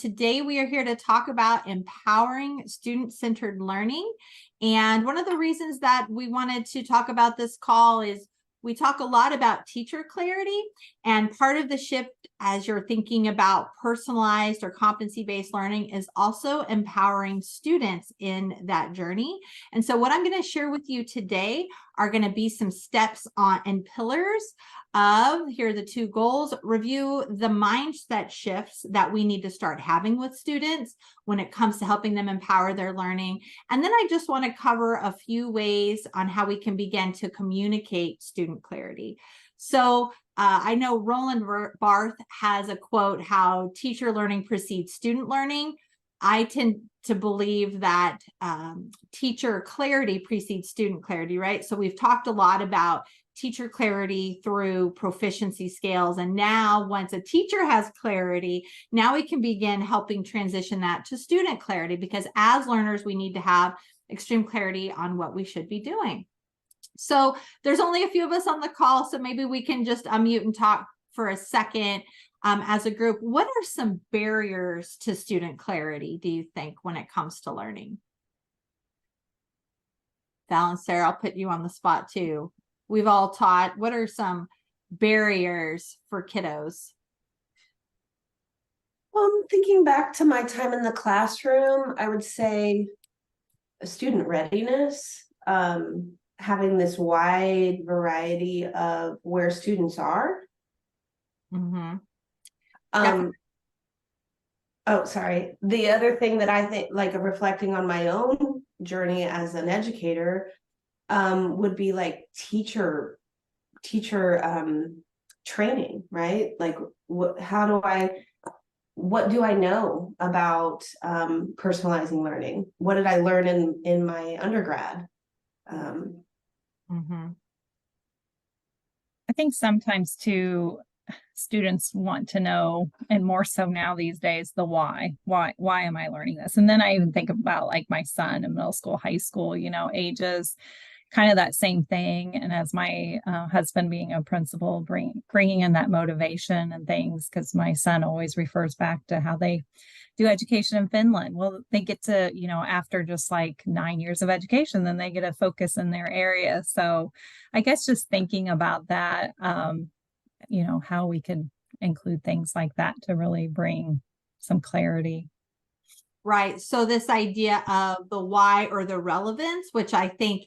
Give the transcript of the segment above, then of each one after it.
today we are here to talk about empowering student-centered learning. And one of the reasons that we wanted to talk about this call is we talk a lot about teacher clarity, and part of the shift as you're thinking about personalized or competency-based learning is also empowering students in that journey. And so what I'm going to share with you today are going to be some steps on and pillars of, here are the two goals: review the mindset shifts that we need to start having with students when it comes to helping them empower their learning. And then I just want to cover a few ways on how we can begin to communicate student clarity. So I know Roland Barthes has a quote, how teacher learning precedes student learning. I tend to believe that teacher clarity precedes student clarity, right? So we've talked a lot about teacher clarity through proficiency scales. And now once a teacher has clarity, now we can begin helping transition that to student clarity, because as learners, we need to have extreme clarity on what we should be doing. So there's only a few of us on the call, so maybe we can just unmute and talk for a second as a group. What are some barriers to student clarity, do you think, when it comes to learning? Val and Sarah, I'll put you on the spot too. We've all taught. What are some barriers for kiddos? Thinking back to my time in the classroom, I would say student readiness, having this wide variety of where students are. Mm-hmm. Oh, sorry. The other thing that I think, like reflecting on my own journey as an educator, would be like teacher training, right? Like what do I know about personalizing learning? What did I learn in my undergrad? Mm-hmm. I think sometimes too, students want to know, and more so now these days, the why am I learning this? And then I even think about like my son in middle school, high school, ages, kind of that same thing. And as my husband being a principal, bringing in that motivation and things, because my son always refers back to how they do education in Finland. Well, they get to, after just like 9 years of education, then they get a focus in their area. So I guess just thinking about that, how we could include things like that to really bring some clarity. Right. So this idea of the why or the relevance, which I think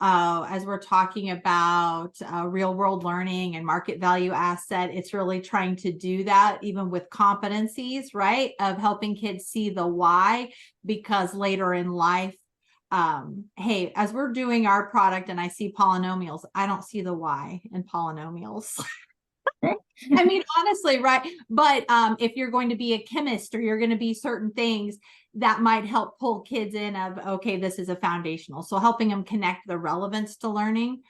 as we're talking about real world learning and market value asset, it's really trying to do that even with competencies, right? Of helping kids see the why, because later in life, hey, as we're doing our product and I see polynomials, I don't see the why in polynomials. I mean, honestly, right? But if you're going to be a chemist or you're going to be certain things, that might help pull kids in of, okay, this is a foundational. So helping them connect the relevance to learning,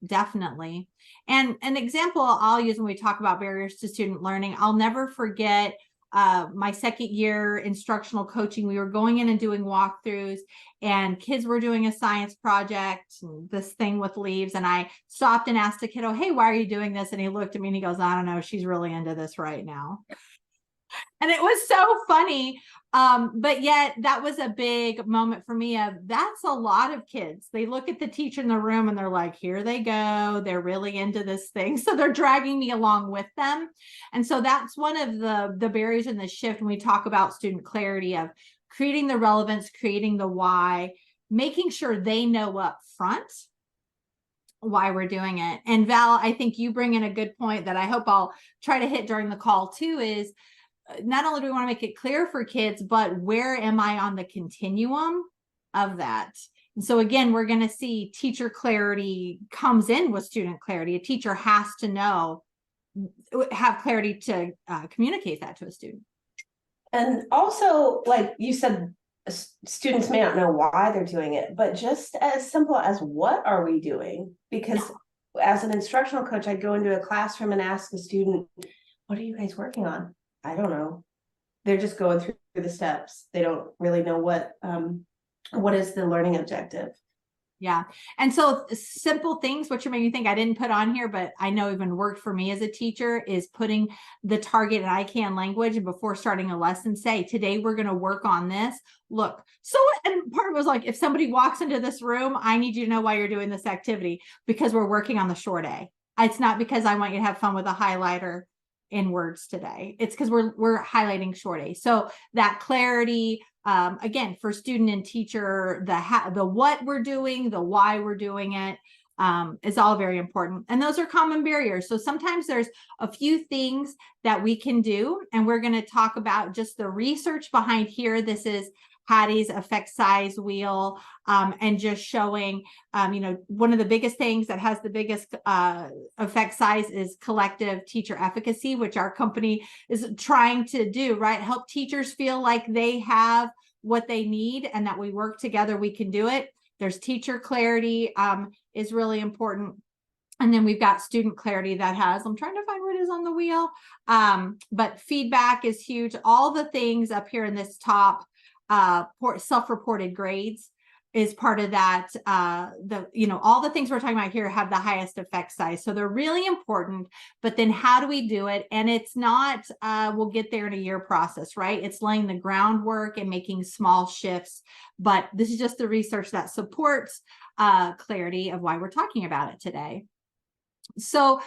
definitely. And an example I'll use when we talk about barriers to student learning, I'll never forget my second year instructional coaching. We were going in and doing walkthroughs, and kids were doing a science project, this thing with leaves. And I stopped and asked a kiddo, hey, why are you doing this? And he looked at me and he goes, I don't know, she's really into this right now. And it was so funny. But yet that was a big moment for me of, that's a lot of kids. They look at the teacher in the room and they're like, here they go. They're really into this thing. So they're dragging me along with them. And so that's one of the barriers in the shift when we talk about student clarity, of creating the relevance, creating the why, making sure they know up front why we're doing it. And Val, I think you bring in a good point that I hope I'll try to hit during the call too, is not only do we want to make it clear for kids, but where am I on the continuum of that? And so again, we're going to see teacher clarity comes in with student clarity. A teacher has to have clarity to communicate that to a student. And also, like you said, students may not know why they're doing it, but just as simple as, what are we doing? Because as an instructional coach, I'd go into a classroom and ask a student, what are you guys working on? I don't know. They're just going through the steps. They don't really know what is the learning objective. Yeah. And so simple things, which are making me think I didn't put on here, but I know even worked for me as a teacher, is putting the target in I can language, and before starting a lesson, say, today we're going to work on this. Look, so, and part of it was like, if somebody walks into this room, I need you to know why you're doing this activity, because we're working on the short A. It's not because I want you to have fun with a highlighter in words today. It's because we're highlighting short A. So that clarity, again, for student and teacher, the what we're doing, the why we're doing it, is all very important. And those are common barriers. So sometimes there's a few things that we can do, and we're going to talk about just the research behind here. This is Hattie's effect size wheel, and just showing, one of the biggest things that has the biggest effect size is collective teacher efficacy, which our company is trying to do, right? Help teachers feel like they have what they need and that we work together, we can do it. There's teacher clarity, is really important. And then we've got student clarity that has, I'm trying to find where it is on the wheel. But feedback is huge. All the things up here in this top, self-reported grades is part of that. All the things we're talking about here have the highest effect size. So they're really important, but then how do we do it? And it's not, we'll get there in a year process, right? It's laying the groundwork and making small shifts, but this is just the research that supports clarity of why we're talking about it today. So,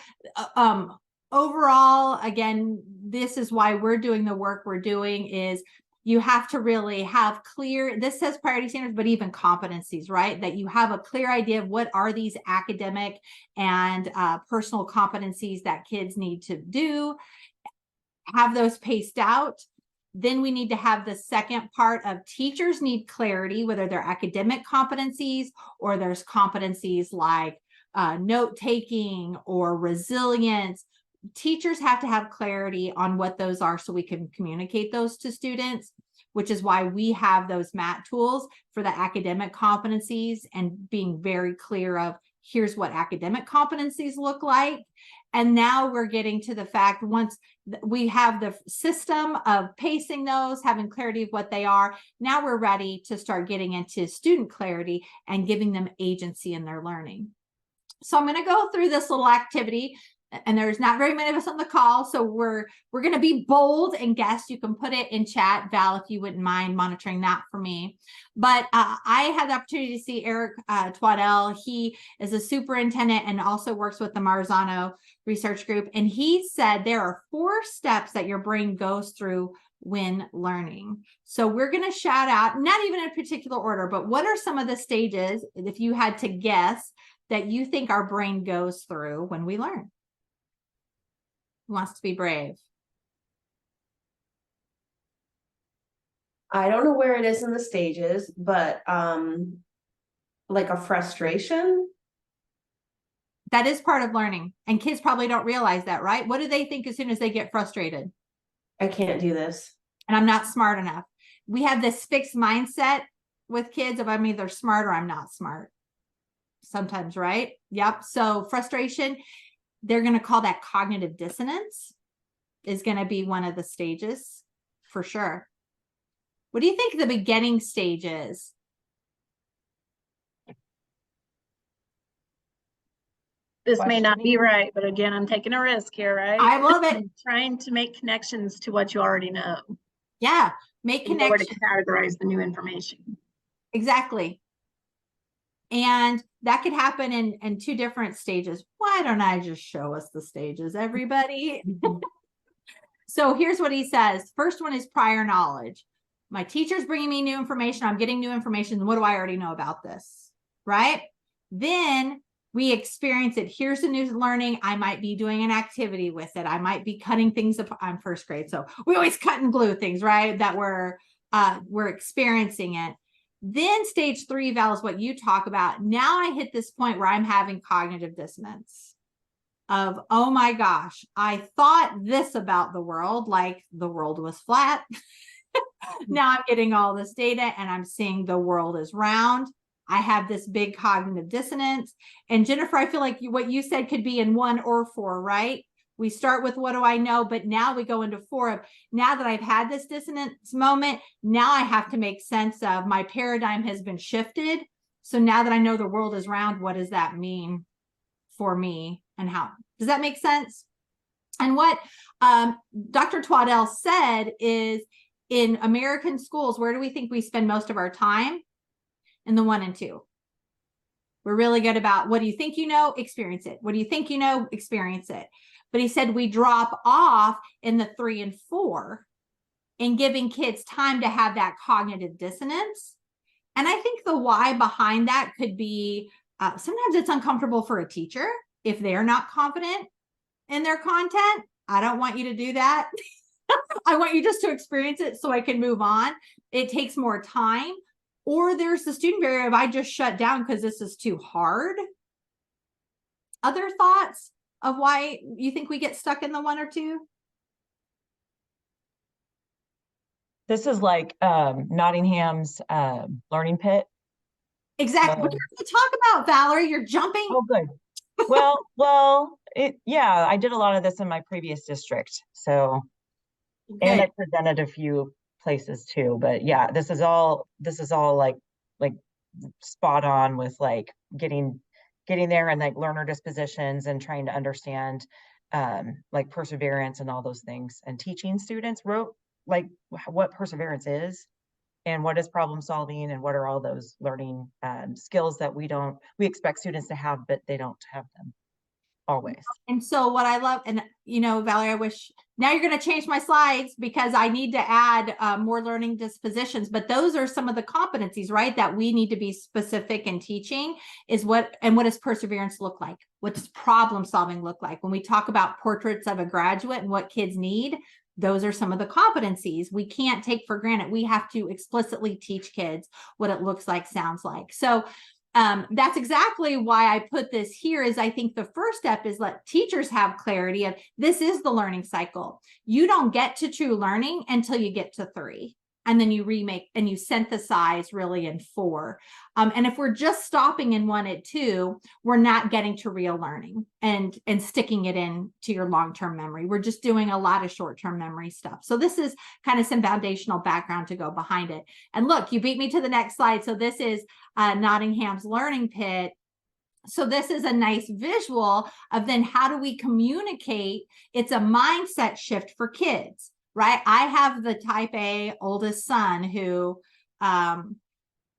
overall, again, this is why we're doing the work we're doing. Is you have to really have clear, this says priority standards, but even competencies, right? That you have a clear idea of what are these academic and personal competencies that kids need to do, have those paced out. Then we need to have the second part of teachers need clarity, whether they're academic competencies or there's competencies like note taking or resilience. Teachers have to have clarity on what those are so we can communicate those to students, which is why we have those MAT tools for the academic competencies and being very clear of here's what academic competencies look like. And now we're getting to the fact, once we have the system of pacing those, having clarity of what they are, now we're ready to start getting into student clarity and giving them agency in their learning. So I'm going to go through this little activity, and there's not very many of us on the call, so we're going to be bold and guess. You can put it in chat, Val, if you wouldn't mind monitoring that for me. But I had the opportunity to see Eric Twaddell. He is a superintendent and also works with the Marzano Research Group, and he said there are 4 steps that your brain goes through when learning. So we're going to shout out, not even in a particular order, but what are some of the stages, if you had to guess, that you think our brain goes through when we learn? Who wants to be brave? I don't know where it is in the stages, but like a frustration. That is part of learning, and kids probably don't realize that, right? What do they think as soon as they get frustrated? I can't do this. And I'm not smart enough. We have this fixed mindset with kids of I'm either smart or I'm not smart. Sometimes, right? Yep. So frustration, they're going to call that cognitive dissonance, is going to be one of the stages for sure. What do you think the beginning stage is? This may not be right, but again, I'm taking a risk here, right? I love it. I'm trying to make connections to what you already know. Yeah. Make connections. To categorize the new information. Exactly. And that could happen in 2 different stages. Why don't I just show us the stages, everybody? So here's what he says. First one is prior knowledge. My teacher's bringing me new information. I'm getting new information. What do I already know about this? Right? Then we experience it. Here's the new learning. I might be doing an activity with it. I might be cutting things up. I'm first grade, so we always cut and glue things, right? That we're experiencing it. Then stage 3, Val, is what you talk about. Now I hit this point where I'm having cognitive dissonance of, oh my gosh, I thought this about the world, like the world was flat. Now I'm getting all this data and I'm seeing the world is round. I have this big cognitive dissonance. And Jennifer, I feel like what you said could be in 1 or 4, right? We start with what do I know, but now we go into 4 of, now that I've had this dissonance moment, now I have to make sense of my paradigm has been shifted. So now that I know the world is round, what does that mean for me and how? Does that make sense? And what Dr. Twaddell said is, in American schools, where do we think we spend most of our time? In the 1 and 2. We're really good about, what do you think you know? Experience it. What do you think you know? Experience it. But he said we drop off in the 3 and 4 in giving kids time to have that cognitive dissonance. And I think the why behind that could be sometimes it's uncomfortable for a teacher if they're not confident in their content. I don't want you to do that. I want you just to experience it so I can move on. It takes more time. Or there's the student barrier of, I just shut down because this is too hard. Other thoughts of why you think we get stuck in the 1 or 2? This is like Nottingham's learning pit. Exactly. What do you talk about, Valerie? You're jumping. Oh, good. Yeah, I did a lot of this in my previous district. So, and I presented a few places too, but yeah, this is all like spot on with like getting there and like learner dispositions and trying to understand like perseverance and all those things, and teaching students like what perseverance is and what is problem solving and what are all those learning skills that we expect students to have, but they don't have them always. And so what I love, and Valerie, I wish now you're going to change my slides because I need to add more learning dispositions, but those are some of the competencies, right? That we need to be specific in teaching is what does perseverance look like? What does problem solving look like? When we talk about portraits of a graduate and what kids need, those are some of the competencies we can't take for granted. We have to explicitly teach kids what it looks like, sounds like. So that's exactly why I put this here. Is I think the first step is let teachers have clarity of, this is the learning cycle. You don't get to true learning until you get to 3. And then you remake and you synthesize really in 4. And if we're just stopping in 1 and 2, we're not getting to real learning and sticking it in to your long-term memory. We're just doing a lot of short-term memory stuff. So this is kind of some foundational background to go behind it. And look, you beat me to the next slide. So this is Nottingham's learning pit. So this is a nice visual of then how do we communicate? It's a mindset shift for kids. Right. I have the type A oldest son who,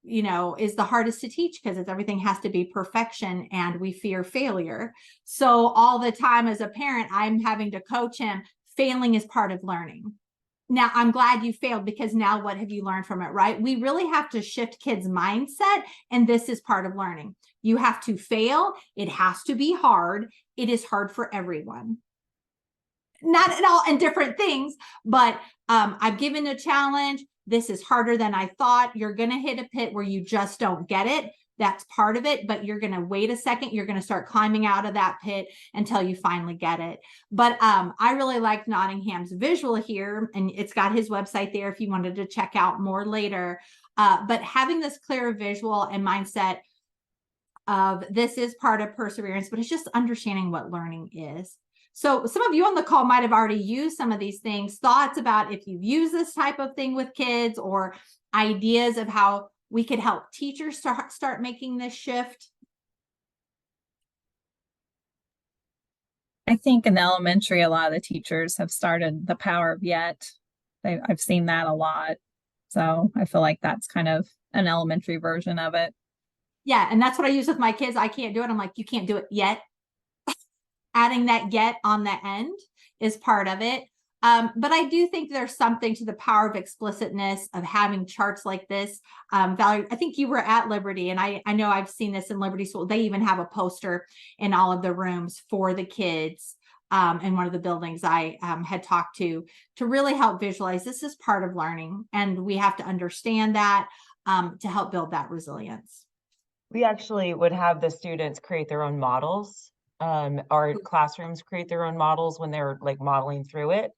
is the hardest to teach because everything has to be perfection and we fear failure. So all the time as a parent, I'm having to coach him. Failing is part of learning. Now, I'm glad you failed because now what have you learned from it, right? We really have to shift kids' mindset, and this is part of learning. You have to fail. It has to be hard. It is hard for everyone. Not at all in different things, but I've given a challenge. This is harder than I thought. You're going to hit a pit where you just don't get it. That's part of it, but you're going to wait a second. You're going to start climbing out of that pit until you finally get it. But I really like Nottingham's visual here, and it's got his website there if you wanted to check out more later. But having this clear visual and mindset of this is part of perseverance, but it's just understanding what learning is. So some of you on the call might have already used some of these things, thoughts about if you've used this type of thing with kids, or ideas of how we could help teachers start making this shift. I think in elementary, a lot of the teachers have started the power of yet. I've seen that a lot. So I feel like that's kind of an elementary version of it. Yeah, and that's what I use with my kids. I can't do it. I'm like, you can't do it yet. Adding that yet on the end is part of it. But I do think there's something to the power of explicitness of having charts like this. Valerie, I think you were at Liberty, and I know I've seen this in Liberty School. They even have a poster in all of the rooms for the kids in one of the buildings I had talked to really help visualize this is part of learning. And we have to understand that to help build that resilience. We actually would have the students create their own models. Our classrooms create their own models when they're like modeling through it.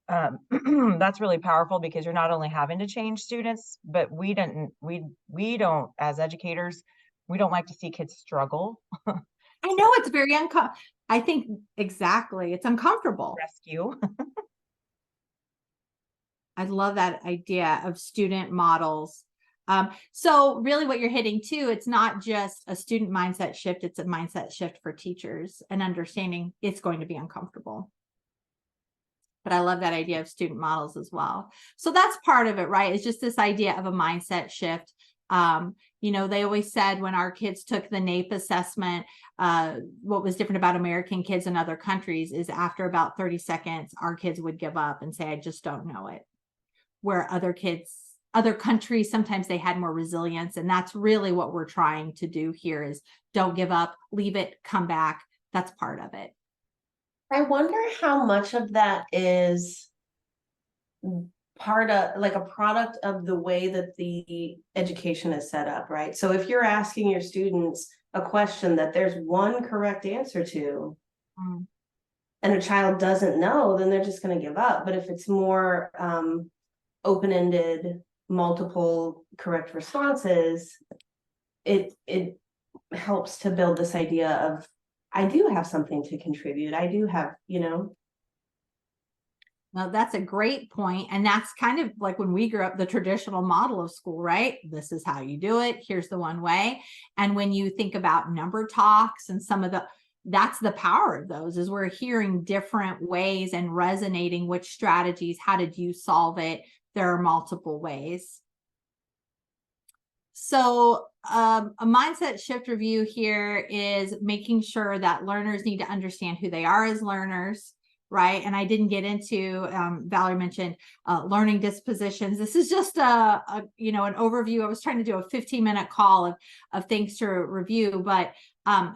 That's really powerful because you're not only having to change students, but we don't as educators, we don't like to see kids struggle. I know it's very I think exactly. It's uncomfortable. Rescue. I love that idea of student models So really what you're hitting too, it's not just a student mindset shift, it's a mindset shift for teachers and understanding it's going to be uncomfortable. But I love that idea of student models as well. So that's part of it, right? It's just this idea of a mindset shift. You know, they always said when our kids took the NAEP assessment, what was different about American kids in other countries is after about 30 seconds, our kids would give up and say, I just don't know it. Where other countries, sometimes they had more resilience. And that's really what we're trying to do here is don't give up, leave it, come back. That's part of it. I wonder how much of that is part of like a product of the way that the education is set up, right? So if you're asking your students a question that there's one correct answer to, and a child doesn't know, then they're just going to give up. But if it's more open-ended, multiple correct responses, it helps to build this idea of I do have something to contribute. I do have, you know. Well, that's a great point. And that's kind of like when we grew up, the traditional model of school, right? This is how you do it. Here's the one way. And when you think about number talks and some of that's the power of those is we're hearing different ways and resonating which strategies, how did you solve it? There are multiple ways. So a mindset shift review here is making sure that learners need to understand who they are as learners, right? And I didn't get into, Valerie mentioned learning dispositions. This is just an overview. I was trying to do a 15-minute call of things to review, but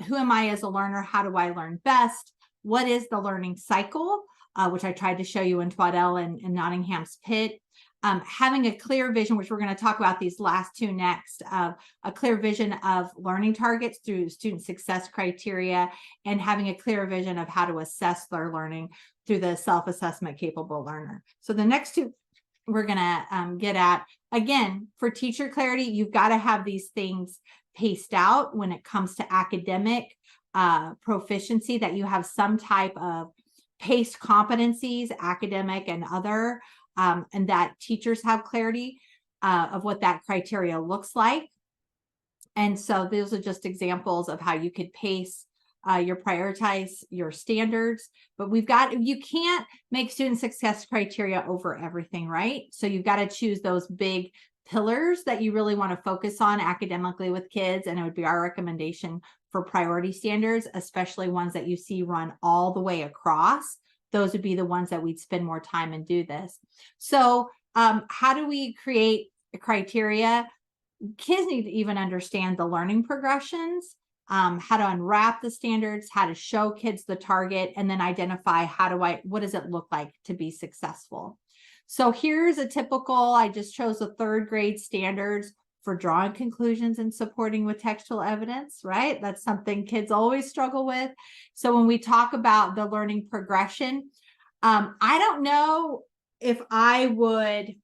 who am I as a learner? How do I learn best? What is the learning cycle, which I tried to show you in Twaddell and Nottingham's Pit. Having a clear vision, which we're going to talk about these last two next, a clear vision of learning targets through student success criteria, and having a clear vision of how to assess their learning through the self-assessment capable learner. So the next two we're going to get at, again, for teacher clarity, you've got to have these things paced out when it comes to academic proficiency, that you have some type of paced competencies, academic and other, and that teachers have clarity of what that criteria looks like. And so those are just examples of how you could pace prioritize your standards, but you can't make student success criteria over everything, right? So you've got to choose those big pillars that you really want to focus on academically with kids. And it would be our recommendation for priority standards, especially ones that you see run all the way across. Those would be the ones that we'd spend more time and do this. So how do we create a criteria? Kids need to even understand the learning progressions, how to unwrap the standards, how to show kids the target, and then identify what does it look like to be successful? So here's a typical, I just chose the third grade standards for drawing conclusions and supporting with textual evidence, right? That's something kids always struggle with. So when we talk about the learning progression, I don't know if I would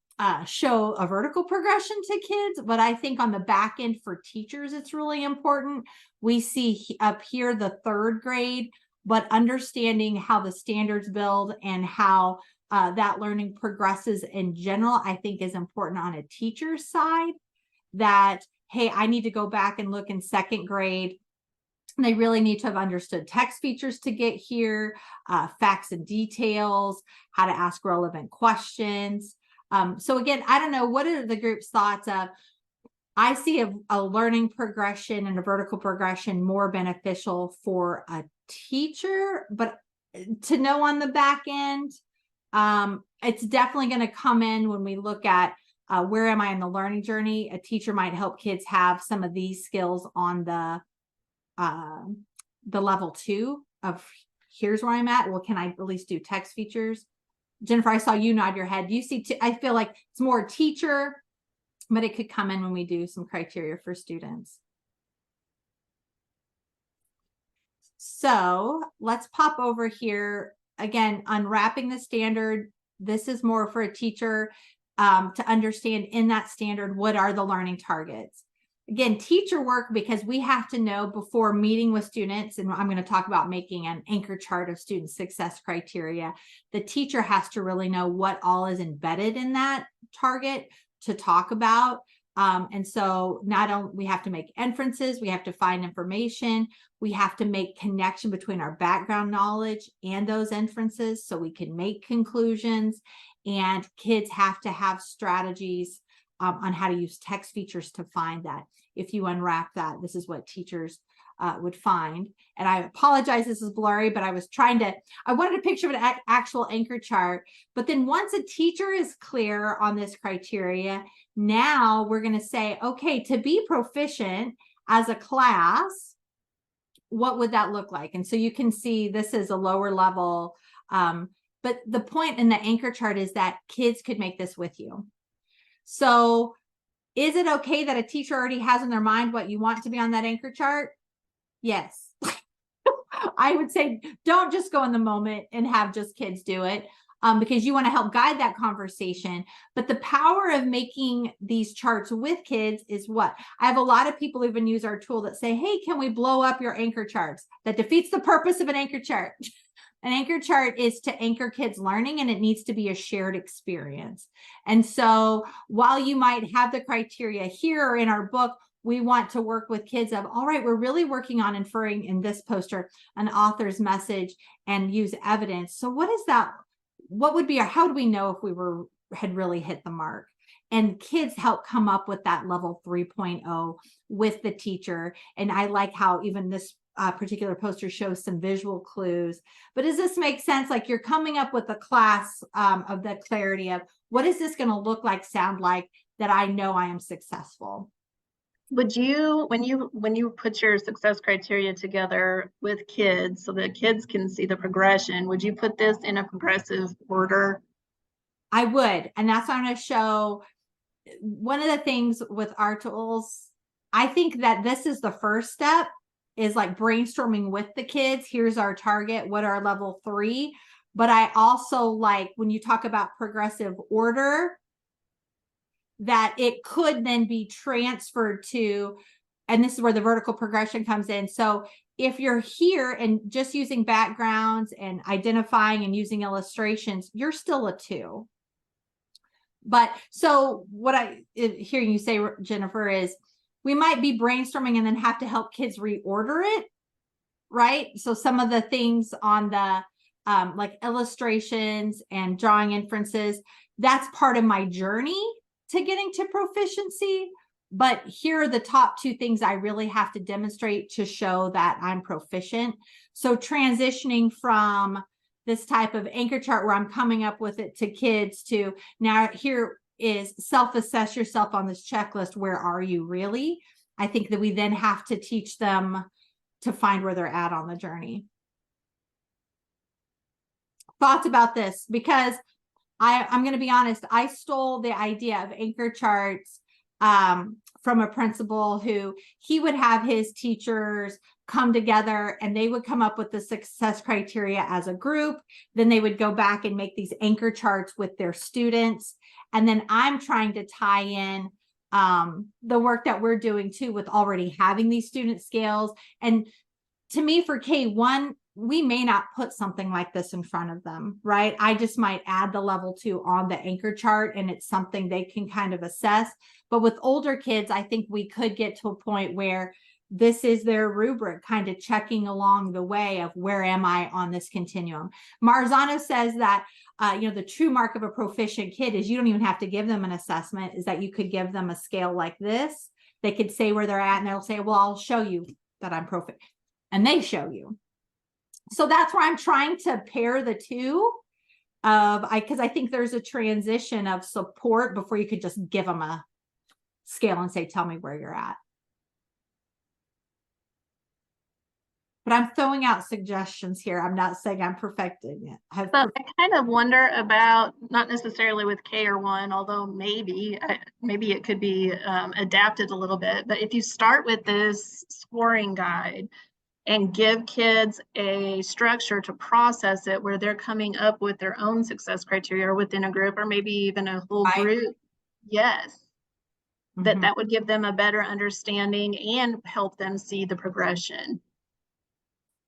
show a vertical progression to kids, but I think on the back end for teachers, it's really important. We see up here the third grade, but understanding how the standards build and how that learning progresses in general, I think is important on a teacher's side. That, hey, I need to go back and look in second grade. They really need to have understood text features to get here, facts and details, how to ask relevant questions. So again, I don't know, what are the group's thoughts of, I see a learning progression and a vertical progression more beneficial for a teacher, but to know on the back end, it's definitely going to come in when we look at where am I in the learning journey. A teacher might help kids have some of these skills on the level 2 of here's where I'm at. Well, can I at least do text features? Jennifer, I saw you nod your head. You see, I feel like it's more teacher, but it could come in when we do some criteria for students. So let's pop over here. Again, unwrapping the standard. This is more for a teacher to understand in that standard, what are the learning targets? Again, teacher work, because we have to know before meeting with students, and I'm going to talk about making an anchor chart of student success criteria. The teacher has to really know what all is embedded in that target to talk about. And so not only we have to make inferences, we have to find information, we have to make connection between our background knowledge and those inferences so we can make conclusions. And kids have to have strategies on how to use text features to find that. If you unwrap that, this is what teachers would find. And I apologize, this is blurry, but I wanted a picture of an actual anchor chart. But then once a teacher is clear on this criteria, now we're going to say, okay, to be proficient as a class, what would that look like? And so you can see this is a lower level. But the point in the anchor chart is that kids could make this with you. So is it okay that a teacher already has in their mind what you want to be on that anchor chart? Yes. I would say don't just go in the moment and have just kids do it, because you want to help guide that conversation. But the power of making these charts with kids is what? I have a lot of people even use our tool that say, hey, can we blow up your anchor charts? That defeats the purpose of an anchor chart. An anchor chart is to anchor kids' learning, and it needs to be a shared experience. And so while you might have the criteria here or in our book, we want to work with kids of, all right, we're really working on inferring in this poster an author's message and use evidence. So what is that? What would be, or how do we know if we had really hit the mark? And kids help come up with that level 3.0 with the teacher. And I like how even this particular poster shows some visual clues. But does this make sense? Like you're coming up with a class of the clarity of what is this going to look like, sound like, that I know I am successful. Would you, when you put your success criteria together with kids so that kids can see the progression, would you put this in a progressive order? I would. And that's what I'm going to show. One of the things with our tools, I think that this is the first step, is like brainstorming with the kids. Here's our target. What are level 3? But I also like when you talk about progressive order, that it could then be transferred to, and this is where the vertical progression comes in. So if you're here and just using backgrounds and identifying and using illustrations, you're still a 2. But so what I hearing you say, Jennifer, is we might be brainstorming and then have to help kids reorder it, right? So some of the things on the like illustrations and drawing inferences, that's part of my journey to getting to proficiency. But here are the top 2 things I really have to demonstrate to show that I'm proficient. So transitioning from this type of anchor chart where I'm coming up with it to kids to now here is self-assess yourself on this checklist. Where are you really? I think that we then have to teach them to find where they're at on the journey. Thoughts about this? Because I'm going to be honest, I stole the idea of anchor charts from a principal who he would have his teachers come together and they would come up with the success criteria as a group. Then they would go back and make these anchor charts with their students. And then I'm trying to tie in the work that we're doing too with already having these student scales. And to me, for K1, we may not put something like this in front of them, right? I just might add the level 2 on the anchor chart and it's something they can kind of assess. But with older kids, I think we could get to a point where this is their rubric, kind of checking along the way of where am I on this continuum. Marzano says that, the true mark of a proficient kid is you don't even have to give them an assessment, is that you could give them a scale like this. They could say where they're at and they'll say, well, I'll show you that I'm proficient. And they show you. So that's where I'm trying to pair the 2 because I think there's a transition of support before you could just give them a scale and say, tell me where you're at. But I'm throwing out suggestions here. I'm not saying I'm perfecting it. But I kind of wonder about, not necessarily with K or 1, although maybe it could be adapted a little bit. But if you start with this scoring guide and give kids a structure to process it where they're coming up with their own success criteria within a group or maybe even a whole group. Yes. That would give them a better understanding and help them see the progression.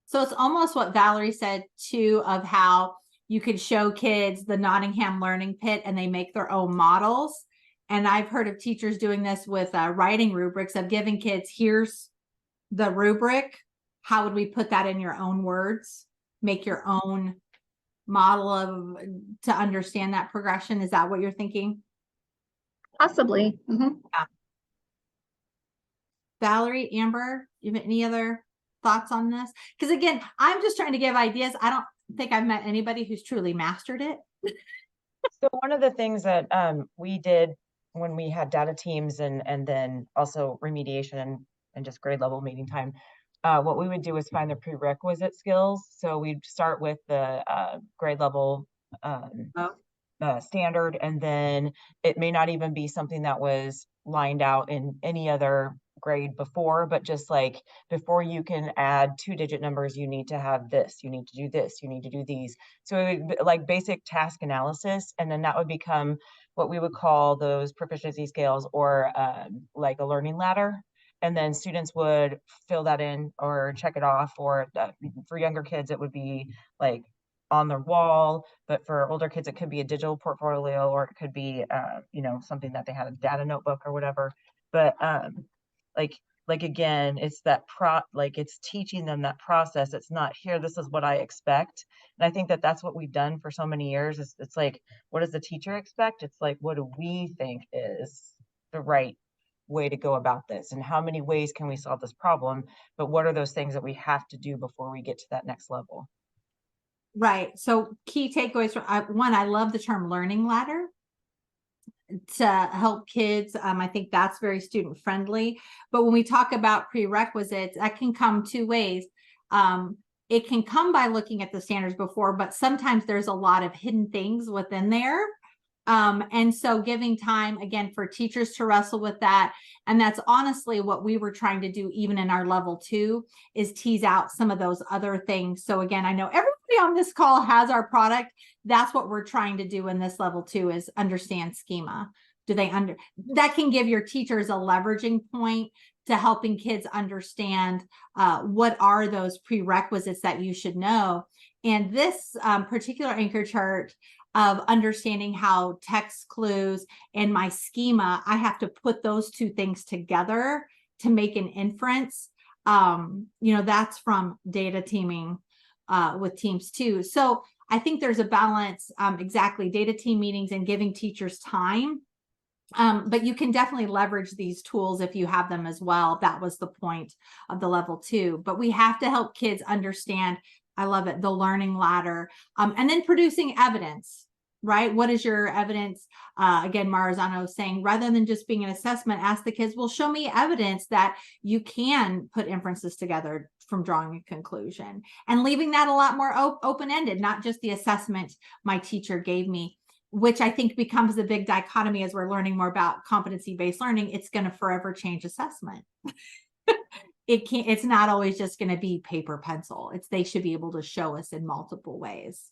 So it's almost what Valerie said too, of how you could show kids the Nottingham Learning Pit and they make their own models. And I've heard of teachers doing this with writing rubrics of giving kids, here's the rubric. How would we put that in your own words? Make your own model of to understand that progression. Is that what you're thinking? Possibly. Mhm. Valerie, Amber, you have any other thoughts on this? Because again, I'm just trying to give ideas. I don't think I've met anybody who's truly mastered it. So one of the things that we did when we had data teams and then also remediation and just grade level meeting time, what we would do is find the prerequisite skills. So we'd start with the grade level standard, and then it may not even be something that was lined out in any other grade before, but just like before you can add 2-digit numbers, you need to have this, you need to do this, you need to do these. So it would be like basic task analysis, and then that would become what we would call those proficiency scales, or like a learning ladder. And then students would fill that in or check it off, or for younger kids, it would be like on their wall, but for older kids, it could be a digital portfolio, or it could be, you know, something that they had a data notebook or whatever. But like again, it's that like it's teaching them that process. It's not here, this is what I expect. And I think that that's what we've done for so many years. It's like, what does the teacher expect? It's like, what do we think is the right way to go about this, and how many ways can we solve this problem? But what are those things that we have to do before we get to that next level? Right. So key takeaways from one, I love the term learning ladder to help kids. I think that's very student friendly. But when we talk about prerequisites, that can come two ways. It can come by looking at the standards before, but sometimes there's a lot of hidden things within there. And so giving time again for teachers to wrestle with that. And that's honestly what we were trying to do even in our level 2, is tease out some of those other things. So again, I know everybody on this call has our product. That's what we're trying to do in this level 2, is understand schema. Do they that can give your teachers a leveraging point to helping kids understand what are those prerequisites that you should know. And this particular anchor chart of understanding how text clues and my schema, I have to put those two things together to make an inference. You know, that's from data teaming with teams too. So I think there's a balance, exactly, data team meetings and giving teachers time. But you can definitely leverage these tools if you have them as well. That was the point of the level 2. But we have to help kids understand, I love it, the learning ladder, and then producing evidence, right? What is your evidence? Again, Marzano saying, rather than just being an assessment, ask the kids, well, show me evidence that you can put inferences together from drawing a conclusion, and leaving that a lot more open-ended, not just the assessment my teacher gave me, which I think becomes the big dichotomy as we're learning more about competency-based learning. It's going to forever change assessment. It's not always just going to be paper pencil. They should be able to show us in multiple ways.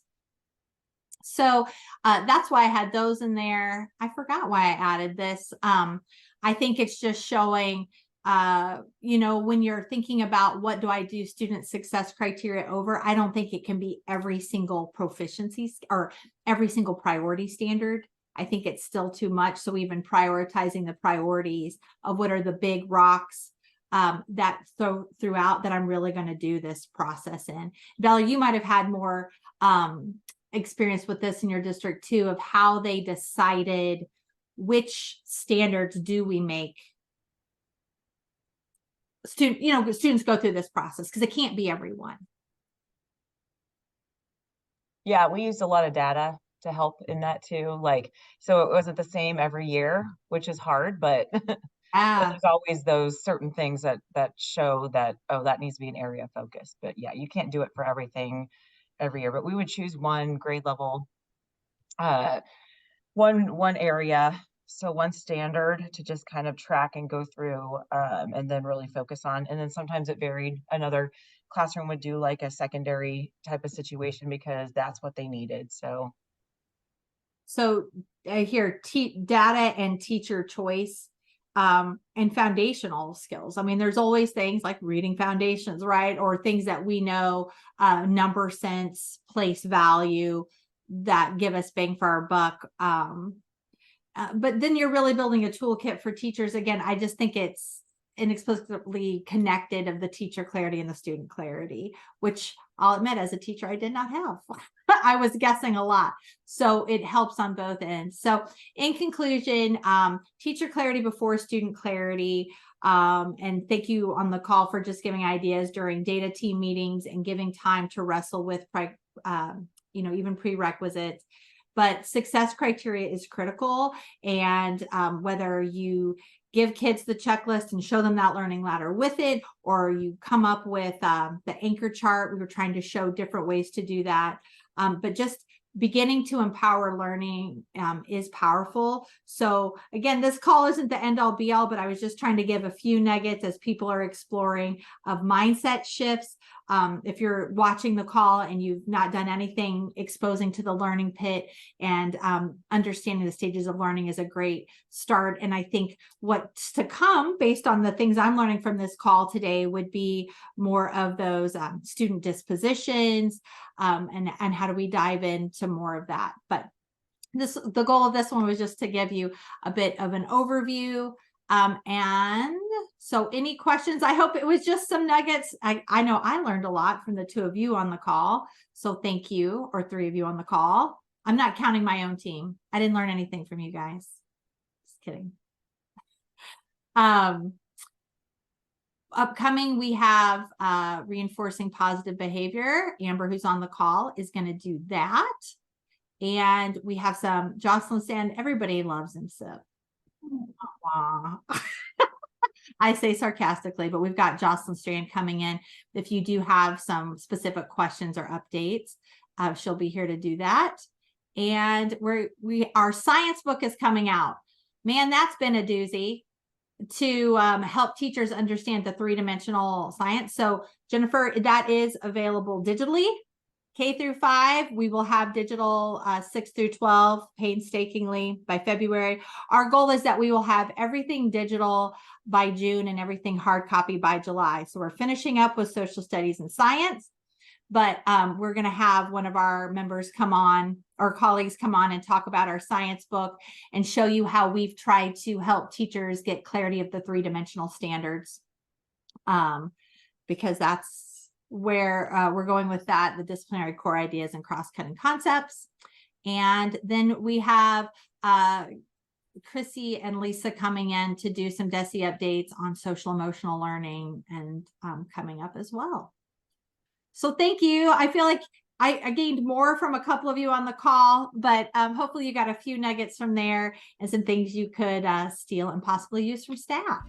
So that's why I had those in there. I forgot why I added this. I think it's just showing, you know, when you're thinking about what do I do student success criteria over, I don't think it can be every single proficiency or every single priority standard. I think it's still too much. So even prioritizing the priorities of what are the big rocks that throughout that I'm really going to do this process in. Bella, you might have had more experience with this in your district too, of how they decided which standards do we make students go through this process, because it can't be everyone. Yeah, we used a lot of data to help in that too. Like, so it wasn't the same every year, which is hard, but there's always those certain things that show that, oh, that needs to be an area of focus. But yeah, you can't do it for everything every year, but we would choose one grade level, one area, so one standard to just kind of track and go through, and then really focus on. And then sometimes it varied. Another classroom would do like a secondary type of situation because that's what they needed. So I hear data and teacher choice, and foundational skills. I mean, there's always things like reading foundations, right? Or things that we know, number sense, place value, that give us bang for our buck. but then you're really building a toolkit for teachers. Again, I just think it's inexplicably connected of the teacher clarity and the student clarity, which I'll admit as a teacher, I did not have. I was guessing a lot. So it helps on both ends. So in conclusion, teacher clarity before student clarity. And thank you on the call for just giving ideas during data team meetings and giving time to wrestle with, even prerequisites. But success criteria is critical. And whether you give kids the checklist and show them that learning ladder with it, or you come up with the anchor chart, we were trying to show different ways to do that. But just beginning to empower learning is powerful. So again, this call isn't the end all be all, but I was just trying to give a few nuggets as people are exploring of mindset shifts. If you're watching the call and you've not done anything exposing to the learning pit and understanding the stages of learning is a great start. And I think what's to come based on the things I'm learning from this call today would be more of those student dispositions and how do we dive into more of that. But the goal of this one was just to give you a bit of an overview. And so any questions? I hope it was just some nuggets. I know I learned a lot from the two of you on the call. So thank you, or three of you on the call. I'm not counting my own team. I didn't learn anything from you guys. Just kidding. Upcoming, we have reinforcing positive behavior. Amber, who's on the call, is going to do that. And we have some Jocelyn Sand. Everybody loves him, so. I say sarcastically, but we've got Jocelyn Strand coming in. If you do have some specific questions or updates, she'll be here to do that. And our science book is coming out. Man, that's been a doozy to help teachers understand the three-dimensional science. So Jennifer, that is available digitally. K through 5, we will have digital 6 through 12 painstakingly by February. Our goal is that we will have everything digital by June and everything hard copy by July. So we're finishing up with social studies and science, but we're going to have one of our members come on, or colleagues come on and talk about our science book and show you how we've tried to help teachers get clarity of the three-dimensional standards, because that's where we're going with that, the disciplinary core ideas and cross-cutting concepts. And then we have Chrissy and Lisa coming in to do some DESE updates on social emotional learning and coming up as well. So thank you. I feel like I gained more from a couple of you on the call, but hopefully you got a few nuggets from there and some things you could steal and possibly use from staff.